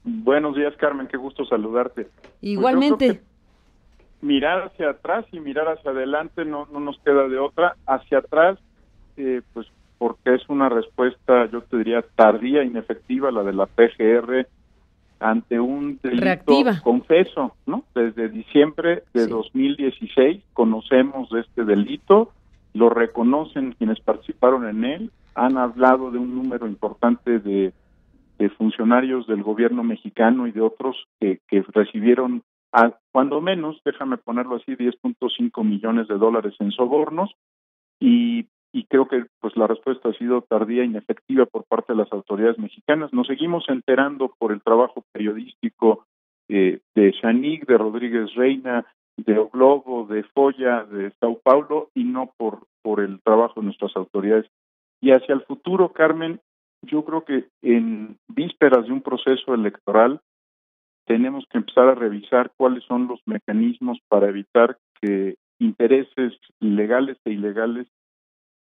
Buenos días, Carmen, qué gusto saludarte. Pues yo creo que Igualmente. mirar hacia atrás y mirar hacia adelante no nos queda de otra. Hacia atrás, pues porque es una respuesta, yo te diría, tardía, inefectiva, la de la PGR ante un delito Reactiva. confeso, ¿no? Desde diciembre de Sí. 2016 conocemos de este delito, lo reconocen quienes participaron en él, han hablado de un número importante de funcionarios del gobierno mexicano y de otros que recibieron, cuando menos, déjame ponerlo así, 10.5 millones de dólares en sobornos, y creo que pues la respuesta ha sido tardía e inefectiva por parte de las autoridades mexicanas. Nos seguimos enterando por el trabajo periodístico de Shanik, de Rodríguez Reina, de O Globo, de Folla, de Sao Paulo, y no por el trabajo de nuestras autoridades. Y hacia el futuro, Carmen, yo creo que en vísperas de un proceso electoral tenemos que empezar a revisar cuáles son los mecanismos para evitar que intereses legales e ilegales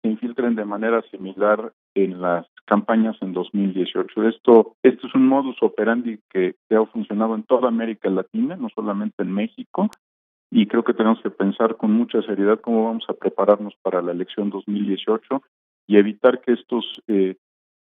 se infiltren de manera similar en las campañas en 2018. Esto es un modus operandi que ha funcionado en toda América Latina, no solamente en México, y creo que tenemos que pensar con mucha seriedad cómo vamos a prepararnos para la elección 2018 y evitar que estos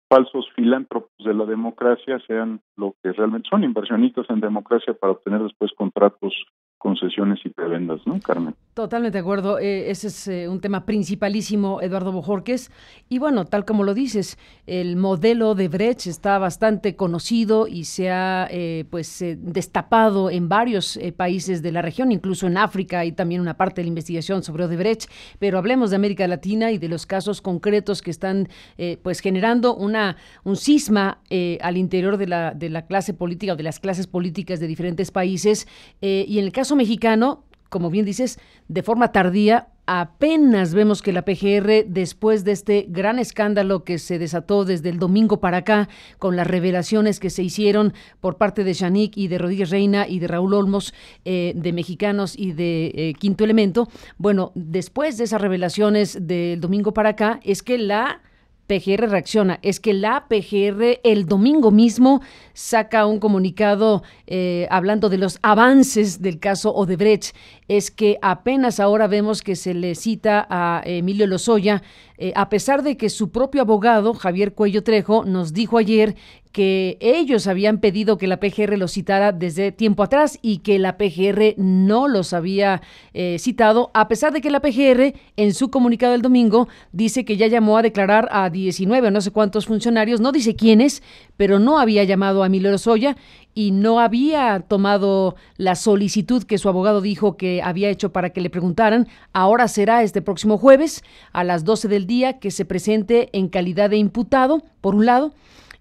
falsos filántropos de la democracia sean lo que realmente son, inversionistas en democracia para obtener después contratos, concesiones y prebendas, ¿no, Carmen? Totalmente de acuerdo. Ese es un tema principalísimo, Eduardo Bojorques. Y bueno, tal como lo dices, el modelo de Brecht está bastante conocido y se ha destapado en varios países de la región, incluso en África y también una parte de la investigación sobre Odebrecht. Pero hablemos de América Latina y de los casos concretos que están generando un cisma al interior de la clase política o de las clases políticas de diferentes países. Y en el caso mexicano, como bien dices, de forma tardía, apenas vemos que la PGR, después de este gran escándalo que se desató desde el domingo para acá, con las revelaciones que se hicieron por parte de Shanik y de Rodríguez Reina y de Raúl Olmos, de Mexicanos y de Quinto Elemento, bueno, después de esas revelaciones del domingo para acá, es que la PGR reacciona. Es que la PGR el domingo mismo saca un comunicado hablando de los avances del caso Odebrecht. Es que apenas ahora vemos que se le cita a Emilio Lozoya, a pesar de que su propio abogado, Javier Cuello Trejo, nos dijo ayer que ellos habían pedido que la PGR los citara desde tiempo atrás y que la PGR no los había citado, a pesar de que la PGR en su comunicado del domingo dice que ya llamó a declarar a 19 o no sé cuántos funcionarios, no dice quiénes, pero no había llamado a Emilio Lozoya y no había tomado la solicitud que su abogado dijo que había hecho para que le preguntaran. Ahora será este próximo jueves a las 12 del día que se presente en calidad de imputado, por un lado,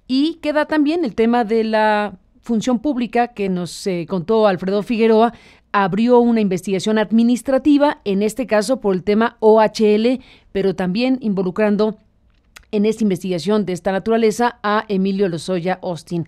y queda también el tema de la función pública que nos contó Alfredo Figueroa. Abrió una investigación administrativa, en este caso por el tema OHL, pero también involucrando en esta investigación de esta naturaleza a Emilio Lozoya Austin.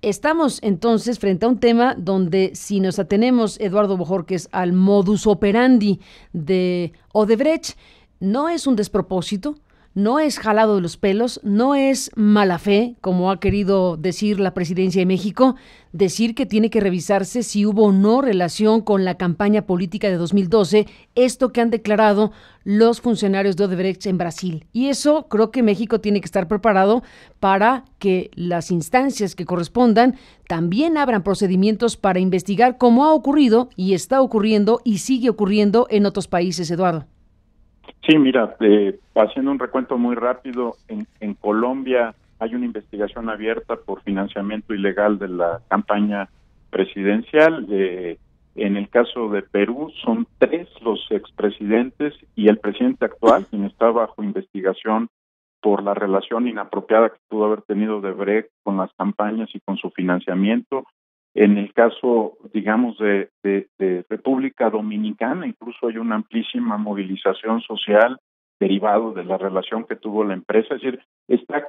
Estamos entonces frente a un tema donde si nos atenemos, Eduardo Bojorques, al modus operandi de Odebrecht, no es un despropósito, no es jalado de los pelos, no es mala fe, como ha querido decir la presidencia de México, decir que tiene que revisarse si hubo o no relación con la campaña política de 2012, esto que han declarado los funcionarios de Odebrecht en Brasil. Y eso creo que México tiene que estar preparado para que las instancias que correspondan también abran procedimientos para investigar cómo ha ocurrido y está ocurriendo y sigue ocurriendo en otros países, Eduardo. Sí, mira, haciendo un recuento muy rápido, en Colombia hay una investigación abierta por financiamiento ilegal de la campaña presidencial. En el caso de Perú son 3 los expresidentes y el presidente actual, quien está bajo investigación por la relación inapropiada que pudo haber tenido Odebrecht con las campañas y con su financiamiento. En el caso, digamos, de República Dominicana, incluso hay una amplísima movilización social derivado de la relación que tuvo la empresa. Es decir, está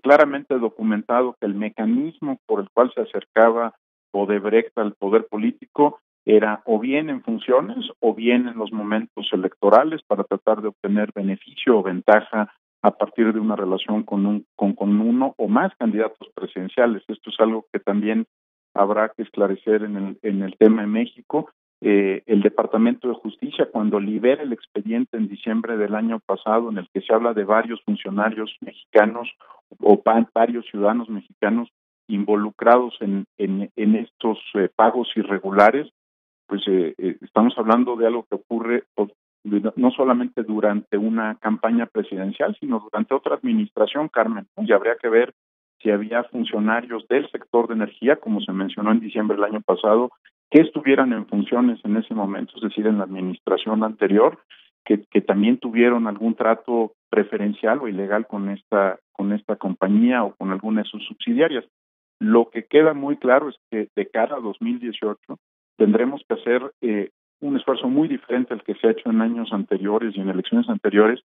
claramente documentado que el mecanismo por el cual se acercaba Odebrecht al poder político era o bien en funciones o bien en los momentos electorales para tratar de obtener beneficio o ventaja a partir de una relación con uno o más candidatos presidenciales. Esto es algo que también habrá que esclarecer en el tema en México. El Departamento de Justicia, cuando libera el expediente en diciembre del año pasado, en el que se habla de varios funcionarios mexicanos o varios ciudadanos mexicanos involucrados en estos pagos irregulares, pues estamos hablando de algo que ocurre no solamente durante una campaña presidencial, sino durante otra administración, Carmen, ¿no? Y habría que ver si había funcionarios del sector de energía, como se mencionó en diciembre del año pasado, que estuvieran en funciones en ese momento, es decir, en la administración anterior, que también tuvieron algún trato preferencial o ilegal con esta compañía o con alguna de sus subsidiarias. Lo que queda muy claro es que de cara a 2018 tendremos que hacer un esfuerzo muy diferente al que se ha hecho en años anteriores y en elecciones anteriores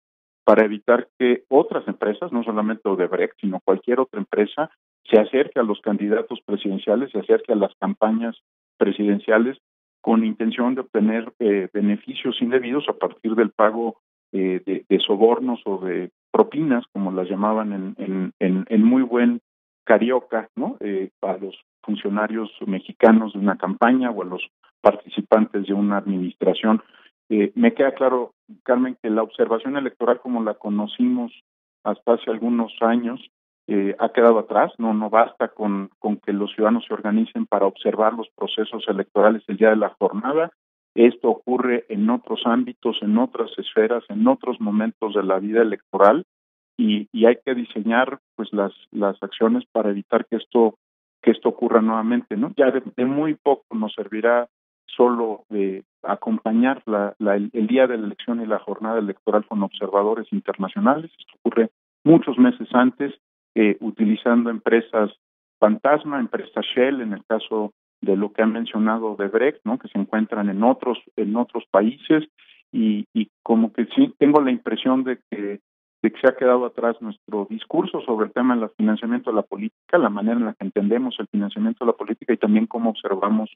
para evitar que otras empresas, no solamente Odebrecht, sino cualquier otra empresa, se acerque a los candidatos presidenciales, se acerque a las campañas presidenciales con intención de obtener beneficios indebidos a partir del pago de sobornos o de propinas, como las llamaban en muy buen carioca, ¿no? A los funcionarios mexicanos de una campaña o a los participantes de una administración. Me queda claro, Carmen, que la observación electoral como la conocimos hasta hace algunos años ha quedado atrás. No basta con que los ciudadanos se organicen para observar los procesos electorales el día de la jornada. Esto ocurre en otros ámbitos, en otras esferas, en otros momentos de la vida electoral y hay que diseñar pues las acciones para evitar que esto ocurra nuevamente, ¿no? Ya de muy poco nos servirá solo de acompañar el día de la elección y la jornada electoral con observadores internacionales. Esto ocurre muchos meses antes, utilizando empresas fantasma, empresas Shell, en el caso de lo que han mencionado Odebrecht, ¿no? Que se encuentran en otros países y como que sí tengo la impresión de que se ha quedado atrás nuestro discurso sobre el tema del financiamiento de la política, la manera en la que entendemos el financiamiento de la política y también cómo observamos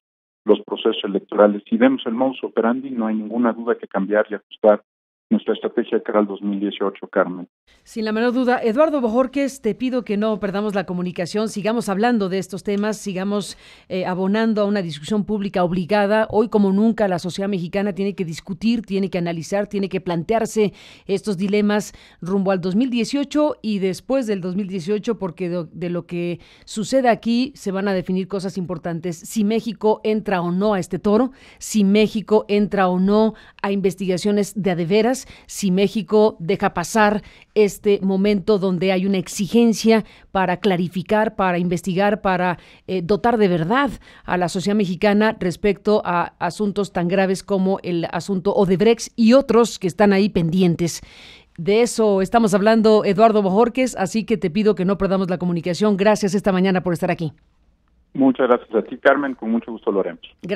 los procesos electorales. Si vemos el modus operandi, no hay ninguna duda que cambiar y ajustar nuestra estrategia de cara al 2018, Carmen. Sin la menor duda. Eduardo Bojorquez, te pido que no perdamos la comunicación, sigamos hablando de estos temas, sigamos abonando a una discusión pública obligada. Hoy como nunca la sociedad mexicana tiene que discutir, tiene que analizar, tiene que plantearse estos dilemas rumbo al 2018 y después del 2018, porque de lo que suceda aquí se van a definir cosas importantes. Si México entra o no a este toro, si México entra o no a investigaciones de a de veras, si México deja pasar este momento donde hay una exigencia para clarificar, para investigar, para dotar de verdad a la sociedad mexicana respecto a asuntos tan graves como el asunto Odebrecht y otros que están ahí pendientes. De eso estamos hablando, Eduardo Bojorquez, así que te pido que no perdamos la comunicación. Gracias esta mañana por estar aquí. Muchas gracias a ti, Carmen, con mucho gusto lo haremos. Gracias.